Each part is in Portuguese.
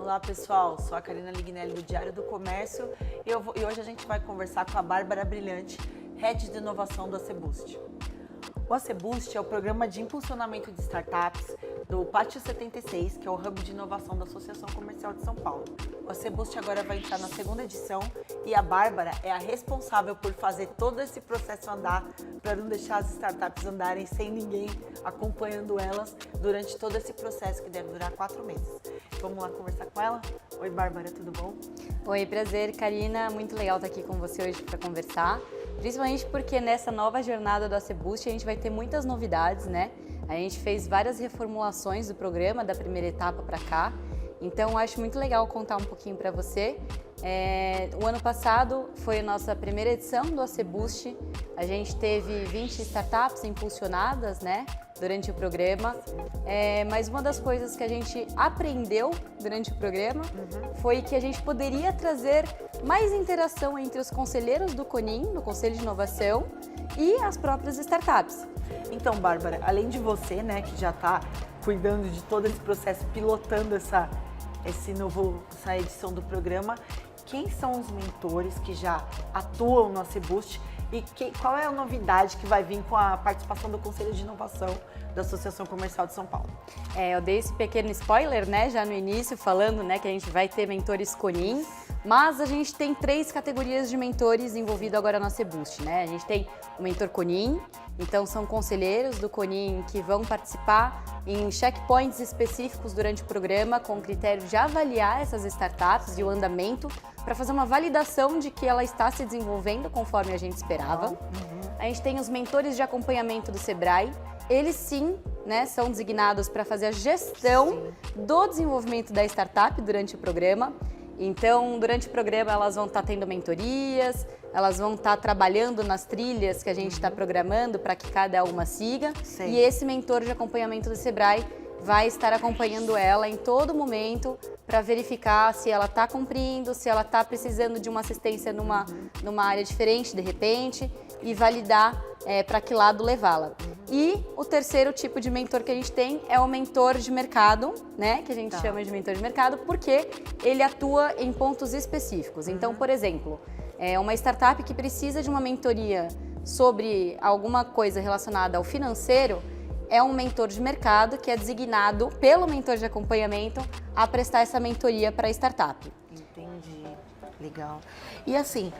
Olá pessoal, sou a Karina Lignelli do Diário do Comércio e hoje a gente vai conversar com a Bárbara Brilhante, Head de Inovação do ACBoost. O ACBoost é o programa de impulsionamento de startups do Pátio 76, que é o hub de inovação da Associação Comercial de São Paulo. O ACBoost agora vai entrar na segunda edição e a Bárbara é a responsável por fazer todo esse processo andar, para não deixar as startups andarem sem ninguém acompanhando elas durante todo esse processo que deve durar 4 meses. Vamos lá conversar com ela? Oi Bárbara, tudo bom? Oi, prazer, Karina. Muito legal estar aqui com você hoje para conversar. Principalmente porque nessa nova jornada do ACBoost a gente vai ter muitas novidades, né? A gente fez várias reformulações do programa, da primeira etapa para cá. Então, acho muito legal contar um pouquinho para você. O ano passado foi a nossa primeira edição do ACBoost. A gente teve 20 startups impulsionadas, né, durante o programa. Mas uma das coisas que a gente aprendeu durante o programa foi que a gente poderia trazer mais interação entre os conselheiros do CONIN, do Conselho de Inovação, e as próprias startups. Então, Bárbara, além de você, né, que já está cuidando de todo esse processo, pilotando essa edição do programa, quem são os mentores que já atuam no ACBoost e qual é a novidade que vai vir com a participação do Conselho de Inovação da Associação Comercial de São Paulo? Eu dei esse pequeno spoiler, né, já no início, falando, né, que a gente vai ter mentores CONIN, mas a gente tem 3 categorias de mentores envolvidos agora no ACBoost, né? A gente tem o mentor CONIN, então são conselheiros do CONIN que vão participar em checkpoints específicos durante o programa com o critério de avaliar essas startups e o andamento para fazer uma validação de que ela está se desenvolvendo conforme a gente esperava. A gente tem os mentores de acompanhamento do Sebrae. Eles sim, né, são designados para fazer a gestão do desenvolvimento da startup durante o programa. Então, durante o programa, elas vão estar tendo mentorias, elas vão estar trabalhando nas trilhas que a gente está programando para que cada uma siga. Sim. E esse mentor de acompanhamento do Sebrae vai estar acompanhando ela em todo momento para verificar se ela está cumprindo, se ela está precisando de uma assistência numa área diferente, de repente, e validar para que lado levá-la. E o terceiro tipo de mentor que a gente tem é o mentor de mercado, né? Que a gente chama de mentor de mercado, porque ele atua em pontos específicos. Então, por exemplo, uma startup que precisa de uma mentoria sobre alguma coisa relacionada ao financeiro, é um mentor de mercado que é designado pelo mentor de acompanhamento a prestar essa mentoria para a startup. Entendi, legal. E assim,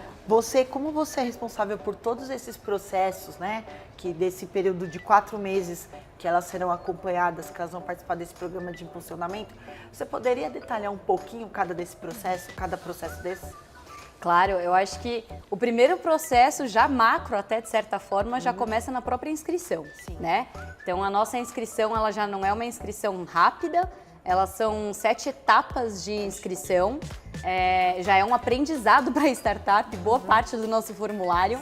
como você é responsável por todos esses processos, né, que desse período de 4 meses que elas serão acompanhadas, que elas vão participar desse programa de impulsionamento, você poderia detalhar um pouquinho cada processo desse? Claro, eu acho que o primeiro processo, já macro até de certa forma, já começa na própria inscrição, né? Então a nossa inscrição, ela já não é uma inscrição rápida, elas são 7 etapas de inscrição, já é um aprendizado para a startup, boa parte do nosso formulário.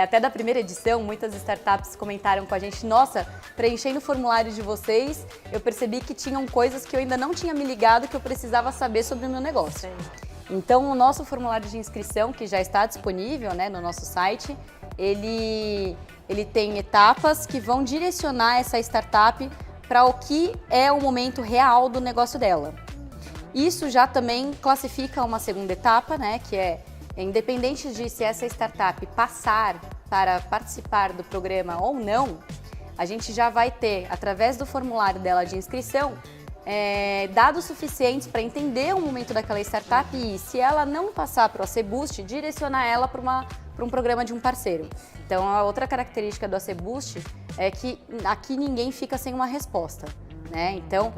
Até da primeira edição, muitas startups comentaram com a gente: nossa, preenchendo o formulário de vocês, eu percebi que tinham coisas que eu ainda não tinha me ligado que eu precisava saber sobre o meu negócio. Sim. Então, o nosso formulário de inscrição, que já está disponível, né, no nosso site, ele tem etapas que vão direcionar essa startup para o que é o momento real do negócio dela. Isso já também classifica uma segunda etapa, né, que independente de se essa startup passar para participar do programa ou não, a gente já vai ter, através do formulário dela de inscrição, dados suficientes para entender o momento daquela startup e, se ela não passar para o ACBoost, direcionar ela para um programa de um parceiro. Então, a outra característica do ACBoost é que aqui ninguém fica sem uma resposta, né? Então,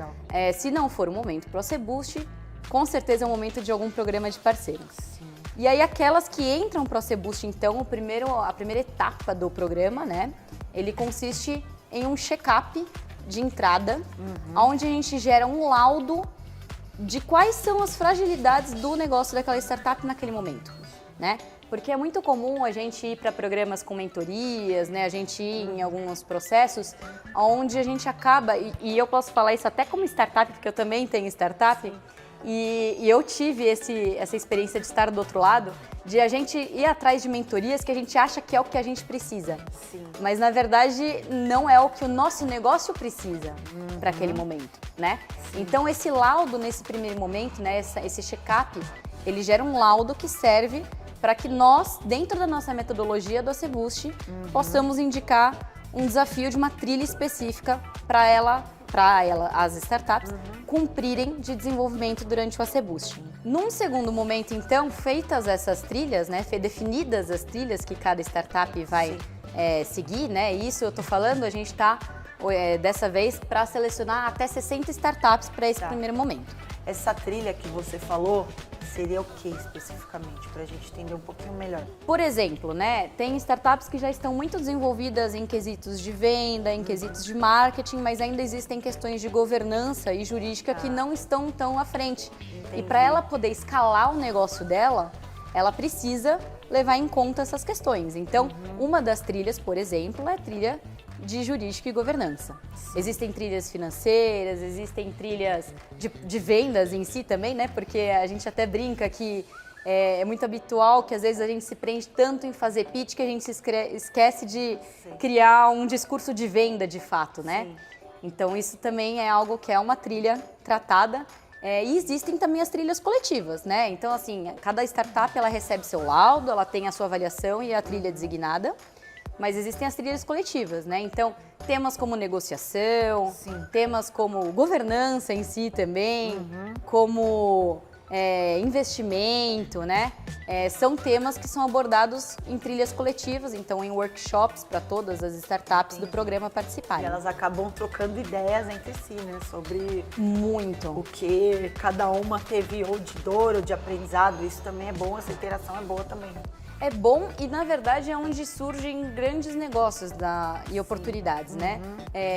se não for o momento para o ACBoost, com certeza é o momento de algum programa de parceiros. Sim. E aí, aquelas que entram para o ACBoost, então, a primeira etapa do programa, né? Ele consiste em um check-up de entrada, onde a gente gera um laudo de quais são as fragilidades do negócio daquela startup naquele momento, né? Porque é muito comum a gente ir para programas com mentorias, né? A gente ir em alguns processos onde a gente acaba, e eu posso falar isso até como startup, porque eu também tenho startup, E eu tive essa experiência de estar do outro lado, de a gente ir atrás de mentorias que a gente acha que é o que a gente precisa. Sim. Mas, na verdade, não é o que o nosso negócio precisa para aquele momento, né? Sim. Então, esse laudo, nesse primeiro momento, né, esse check-up, ele gera um laudo que serve para que nós, dentro da nossa metodologia do ACBoost, possamos indicar um desafio de uma trilha específica para as startups cumprirem de desenvolvimento durante o ACBoost. Num segundo momento, então, feitas essas trilhas, né, definidas as trilhas que cada startup vai seguir, né, isso eu estou falando, a gente está, dessa vez, para selecionar até 60 startups para esse primeiro momento. Essa trilha que você falou seria o que especificamente, para a gente entender um pouquinho melhor? Por exemplo, né, tem startups que já estão muito desenvolvidas em quesitos de venda, em quesitos de marketing, mas ainda existem questões de governança e jurídica que não estão tão à frente. Entendi. E para ela poder escalar o negócio dela, ela precisa levar em conta essas questões. Então, uma das trilhas, por exemplo, é a trilha de jurídica e governança. Existem trilhas financeiras, existem trilhas de vendas em si também, né? Porque a gente até brinca que é muito habitual que às vezes a gente se prende tanto em fazer pitch que a gente se esquece de criar um discurso de venda de fato, né? Sim. Então isso também é algo que é uma trilha tratada. E existem também as trilhas coletivas, né? Então, assim, cada startup ela recebe seu laudo, ela tem a sua avaliação e a trilha designada. Mas existem as trilhas coletivas, né? Então, temas como negociação, temas como governança em si também, como investimento, né? São temas que são abordados em trilhas coletivas, então em workshops para todas as startups do programa participarem. E elas acabam trocando ideias entre si, né? Sobre Muito. o que cada uma teve ou de dor ou de aprendizado. Isso também é bom, essa interação é boa também. É bom e, na verdade, é onde surgem grandes negócios e oportunidades, né?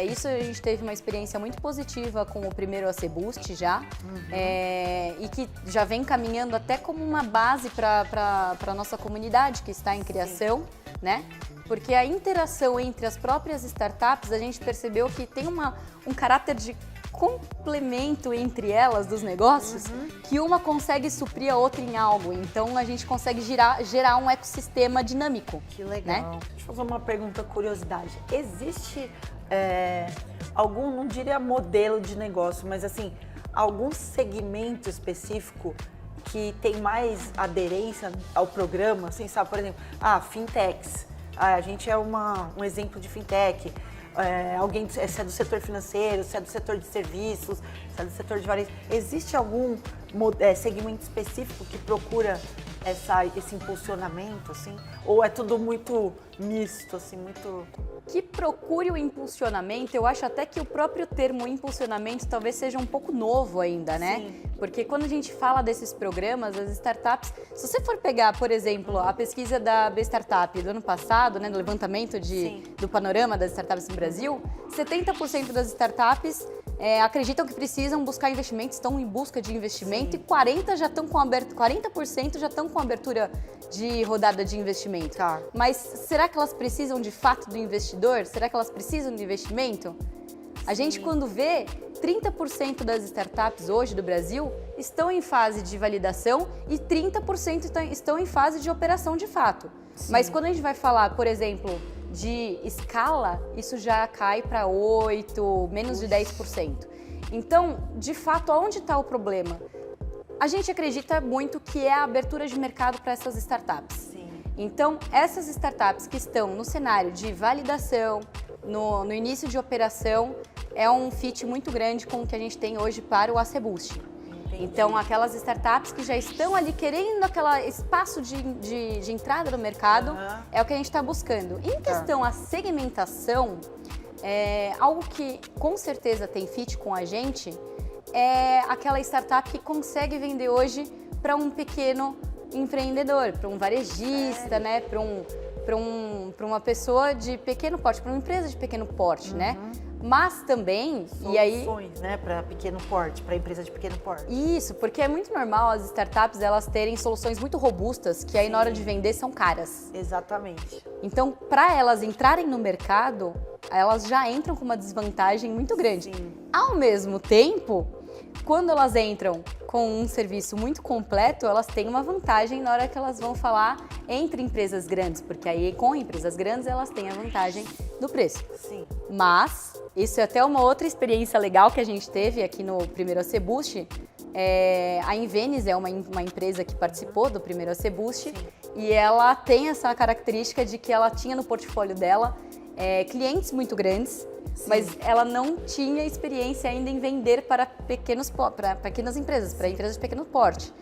Isso a gente teve uma experiência muito positiva com o primeiro ACBoost já, e que já vem caminhando até como uma base para a nossa comunidade que está em criação, né? Porque a interação entre as próprias startups, a gente percebeu que tem um caráter de complemento entre elas dos negócios, que uma consegue suprir a outra em algo. Então a gente consegue gerar um ecossistema dinâmico. Que legal. Né? Deixa eu fazer uma pergunta, curiosidade. Existe algum, não diria modelo de negócio, mas assim, algum segmento específico que tem mais aderência ao programa? Assim, sabe, por exemplo, fintechs. A gente é um exemplo de fintech. Alguém, se é do setor financeiro, se é do setor de serviços, se é do setor de varejo. Existe algum segmento específico que procura esse impulsionamento, assim? Ou é tudo muito misto, assim, muito... Que procure o impulsionamento, eu acho até que o próprio termo impulsionamento talvez seja um pouco novo ainda, né? Sim. Porque quando a gente fala desses programas, as startups, se você for pegar, por exemplo, a pesquisa da B-Startup do ano passado, né, do levantamento do panorama das startups no Brasil, 70% das startups acreditam que precisam buscar investimento, estão em busca de investimento. Sim. E 40% já estão com abertura de rodada de investimento. Tá. Mas será que elas precisam de fato do investidor? Será que elas precisam de investimento? A gente, quando vê, 30% das startups hoje do Brasil estão em fase de validação e 30% estão em fase de operação de fato. Sim. Mas quando a gente vai falar, por exemplo, de escala, isso já cai para 8%, menos de 10%. Então, de fato, aonde está o problema? A gente acredita muito que é a abertura de mercado para essas startups. Sim. Então, essas startups que estão no cenário de validação, no início de operação, é um fit muito grande com o que a gente tem hoje para o ACBoost. Então, aquelas startups que já estão ali querendo aquele espaço de entrada no mercado, é o que a gente está buscando. Em questão à segmentação, algo que com certeza tem fit com a gente é aquela startup que consegue vender hoje para um pequeno empreendedor, para um varejista, né? Para uma pessoa de pequeno porte, para uma empresa de pequeno porte, né? Mas também, soluções, né, para pequeno porte, para empresa de pequeno porte. Isso, porque é muito normal as startups elas terem soluções muito robustas que aí na hora de vender são caras. Exatamente. Então, para elas entrarem no mercado, elas já entram com uma desvantagem muito grande. Sim. Ao mesmo tempo, quando elas entram com um serviço muito completo, elas têm uma vantagem na hora que elas vão falar entre empresas grandes, porque aí com empresas grandes elas têm a vantagem do preço. Sim. Mas, isso é até uma outra experiência legal que a gente teve aqui no primeiro AC Boost. A Invenis é uma empresa que participou do primeiro AC Boost e ela tem essa característica de que ela tinha no portfólio dela clientes muito grandes, mas ela não tinha experiência ainda em vender para pequenas empresas, para empresas de pequeno porte.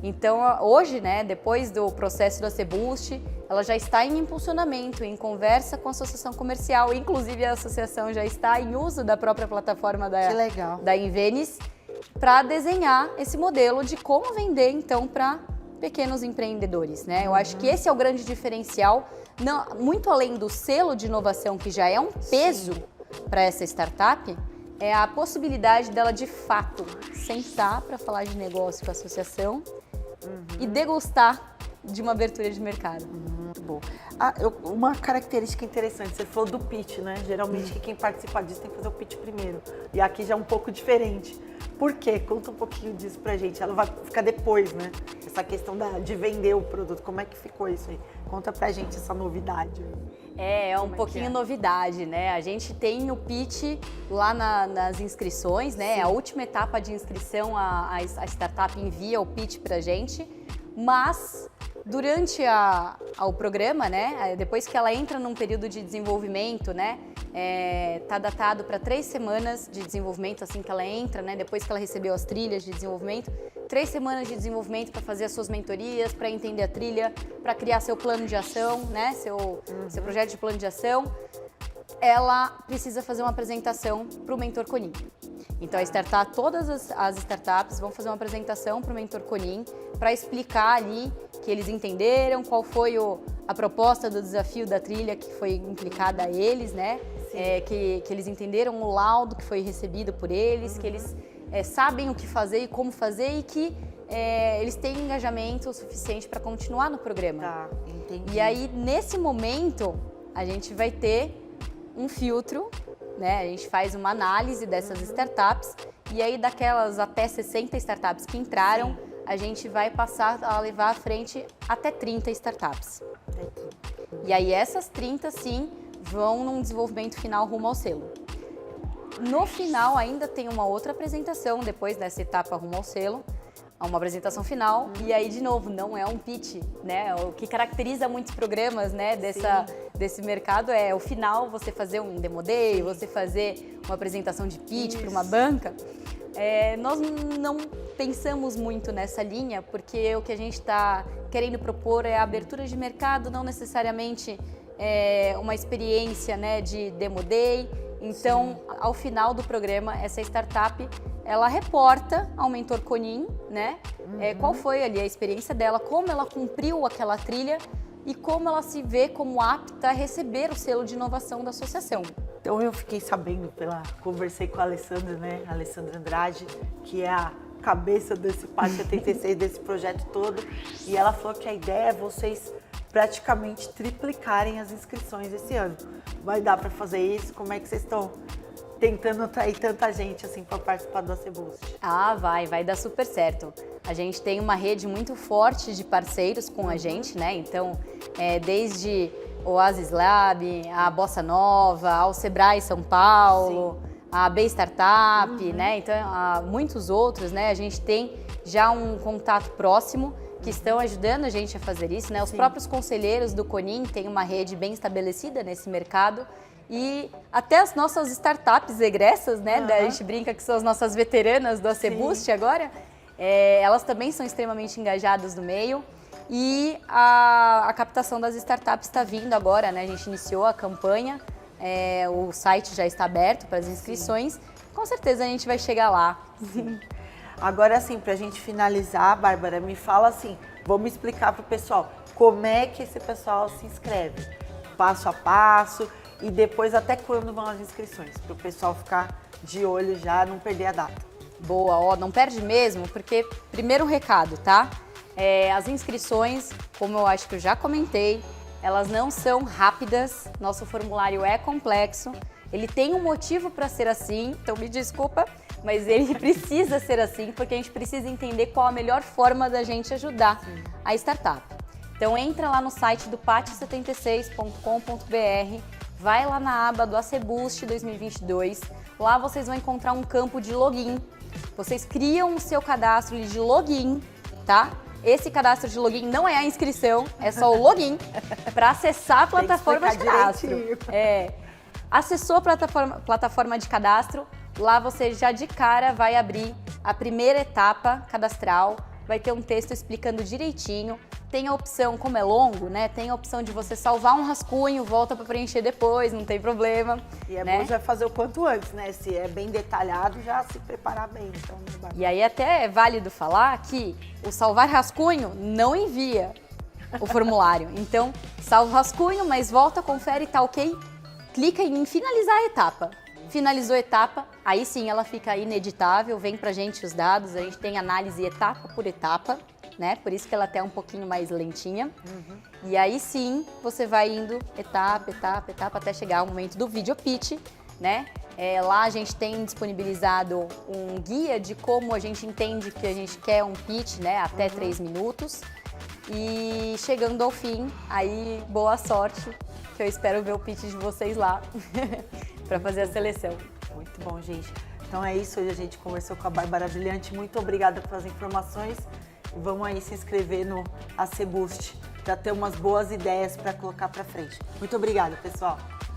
Então, hoje, né, depois do processo do AC Boost, ela já está em impulsionamento, em conversa com a associação comercial, inclusive a associação já está em uso da própria plataforma da Invenis, para desenhar esse modelo de como vender, então, para pequenos empreendedores, né? Eu acho que esse é o grande diferencial, muito além do selo de inovação, que já é um peso para essa startup, é a possibilidade dela, de fato, sentar para falar de negócio com a associação e degustar de uma abertura de mercado. Muito bom. Uma característica interessante, você falou do pitch, né? Geralmente quem participa disso tem que fazer o pitch primeiro. E aqui já é um pouco diferente. Por quê? Conta um pouquinho disso pra gente. Ela vai ficar depois, né? Essa questão de vender o produto. Como é que ficou isso aí? Conta pra gente essa novidade. É um pouquinho novidade, né? A gente tem o pitch lá nas inscrições, né? Sim. A última etapa de inscrição, a startup envia o pitch pra gente, mas durante o programa, né? Depois que ela entra num período de desenvolvimento, né? Tá datado para 3 semanas de desenvolvimento assim que ela entra, né? Depois que ela recebeu as trilhas de desenvolvimento, 3 semanas de desenvolvimento para fazer as suas mentorias, para entender a trilha, para criar seu plano de ação, né? Seu projeto de plano de ação. Ela precisa fazer uma apresentação para o Mentor Conin. Então, todas as startups vão fazer uma apresentação para o Mentor Conin para explicar ali que eles entenderam qual foi a proposta do desafio da trilha que foi implicada a eles, né? Que eles entenderam o laudo que foi recebido por eles, que eles sabem o que fazer e como fazer e que eles têm engajamento suficiente para continuar no programa. Tá, entendi. E aí, nesse momento, a gente vai ter um filtro, né? A gente faz uma análise dessas startups e aí daquelas até 60 startups que entraram, a gente vai passar a levar à frente até 30 startups. E aí essas 30, sim, vão num desenvolvimento final rumo ao selo. No final ainda tem uma outra apresentação, depois dessa etapa rumo ao selo, uma apresentação final, e aí, de novo, não é um pitch, né? O que caracteriza muitos programas, né, desse mercado é o final, você fazer um demo day, você fazer uma apresentação de pitch para uma banca. Nós não pensamos muito nessa linha, porque o que a gente está querendo propor é a abertura de mercado, não necessariamente uma experiência, né, de demo day. Então, ao final do programa, essa startup, ela reporta ao Mentor Conin, né, qual foi ali a experiência dela, como ela cumpriu aquela trilha e como ela se vê como apta a receber o selo de inovação da associação. Então eu fiquei sabendo, conversei com a Alessandra, né, Alessandra Andrade, que é a cabeça desse PAC 86, desse projeto todo, e ela falou que a ideia é vocês praticamente triplicarem as inscrições esse ano. Vai dar para fazer isso? Como é que vocês estão tentando atrair tanta gente assim para participar do AC Boost? Vai dar super certo. A gente tem uma rede muito forte de parceiros com a gente, né? Então, desde o Oasis Lab, a Bossa Nova, ao Sebrae São Paulo, a B Startup, né? Então, há muitos outros, né? A gente tem já um contato próximo que estão ajudando a gente a fazer isso, né? Os próprios conselheiros do Conin têm uma rede bem estabelecida nesse mercado e até as nossas startups egressas, né? A gente brinca que são as nossas veteranas do AC Boost agora, elas também são extremamente engajadas no meio e a captação das startups está vindo agora, né? A gente iniciou a campanha, o site já está aberto para as inscrições, com certeza a gente vai chegar lá. Agora, assim, pra gente finalizar, Bárbara, me fala assim, vamos explicar pro pessoal como é que esse pessoal se inscreve, passo a passo, e depois até quando vão as inscrições, pro pessoal ficar de olho já, não perder a data. Boa, não perde mesmo, porque, primeiro recado, tá? As inscrições, como eu acho que eu já comentei, elas não são rápidas, nosso formulário é complexo, ele tem um motivo para ser assim, então me desculpa, mas ele precisa ser assim porque a gente precisa entender qual a melhor forma da gente ajudar a startup. Então entra lá no site do pati76.com.br, vai lá na aba do ACBoost 2022, lá vocês vão encontrar um campo de login. Vocês criam o seu cadastro de login, tá? Esse cadastro de login não é a inscrição, é só o login para acessar a plataforma de cadastro. Acessou a plataforma de cadastro, lá você já de cara vai abrir a primeira etapa cadastral, vai ter um texto explicando direitinho. Tem a opção, como é longo, né? Tem a opção de você salvar um rascunho, volta para preencher depois, não tem problema. E é né? bom já fazer o quanto antes, né? Se é bem detalhado, já se preparar bem. Então, e aí até é válido falar que o salvar rascunho não envia o formulário. Então, salva o rascunho, mas volta, confere, tá ok? Clica em finalizar a etapa. Finalizou a etapa, aí sim ela fica ineditável, vem pra gente os dados, a gente tem análise etapa por etapa, né? Por isso que ela até é um pouquinho mais lentinha. E aí sim, você vai indo etapa, até chegar ao momento do video pitch, né? Lá a gente tem disponibilizado um guia de como a gente entende que a gente quer um pitch, né? Até 3 minutos. E chegando ao fim, aí boa sorte, que eu espero ver o pitch de vocês lá para fazer a seleção. Muito bom, gente. Então é isso, hoje a gente conversou com a Bárbara Brilhante. Muito obrigada pelas informações. E vamos aí se inscrever no ACBoost para ter umas boas ideias para colocar para frente. Muito obrigada, pessoal.